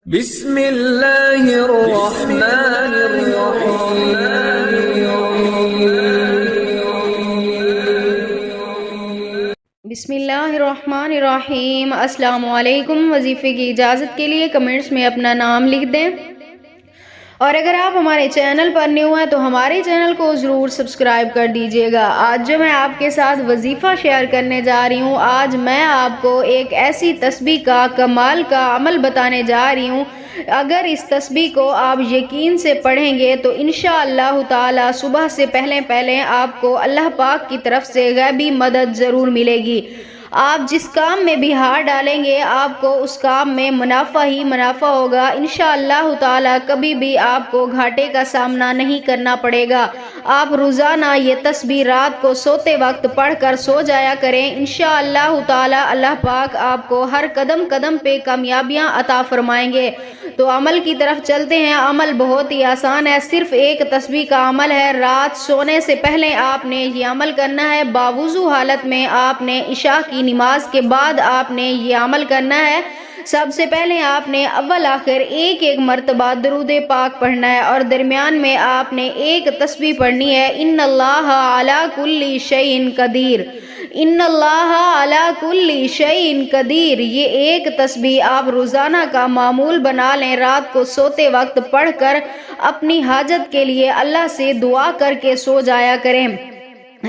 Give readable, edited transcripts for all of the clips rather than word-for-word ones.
بسم اللہ الرحمن الرحیم۔ بسم اللہ الرحمن الرحیم۔ السلام علیکم۔ وظیفے کی اجازت کے لیے کمنٹس میں اپنا نام لکھ دیں، اور اگر آپ ہمارے چینل پر نیو ہیں تو ہمارے چینل کو ضرور سبسکرائب کر دیجیے گا۔ آج جو میں آپ کے ساتھ وظیفہ شیئر کرنے جا رہی ہوں، آج میں آپ کو ایک ایسی تسبیح کا کمال کا عمل بتانے جا رہی ہوں۔ اگر اس تسبیح کو آپ یقین سے پڑھیں گے تو انشاءاللہ تعالی صبح سے پہلے آپ کو اللہ پاک کی طرف سے غیبی مدد ضرور ملے گی۔ آپ جس کام میں بھی ہاتھ ڈالیں گے آپ کو اس کام میں منافع ہی منافع ہوگا۔ انشاءاللہ تعالی کبھی بھی آپ کو گھاٹے کا سامنا نہیں کرنا پڑے گا۔ آپ روزانہ یہ تسبیح رات کو سوتے وقت پڑھ کر سو جایا کریں۔ انشاءاللہ تعالی اللہ پاک آپ کو ہر قدم قدم پہ کامیابیاں عطا فرمائیں گے۔ تو عمل کی طرف چلتے ہیں۔ عمل بہت ہی آسان ہے، صرف ایک تسبیح کا عمل ہے۔ رات سونے سے پہلے آپ نے یہ عمل کرنا ہے۔ باوضو حالت میں آپ نے عشاء کی نماز کے بعد آپ نے یہ عمل کرنا ہے۔ سب سے پہلے آپ نے اول آخر ایک مرتبہ درود پاک پڑھنا ہے، اور درمیان میں آپ نے ایک تسبیح پڑھنی ہے، ان اللہ علی کل شیء قدیر، ان اللہ علی کل شیء قدیر۔ یہ ایک تسبیح آپ روزانہ کا معمول بنا لیں۔ رات کو سوتے وقت پڑھ کر اپنی حاجت کے لیے اللہ سے دعا کر کے سو جایا کریں۔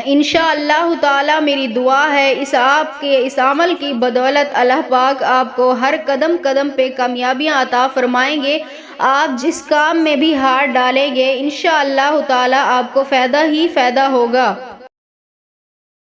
انشاءاللہ تعالی میری دعا ہے اس عمل کی بدولت اللہ پاک آپ کو ہر قدم قدم پہ کامیابیاں عطا فرمائیں گے۔ آپ جس کام میں بھی ہاتھ ڈالیں گے انشاءاللہ تعالی آپ کو فائدہ ہی فائدہ ہوگا۔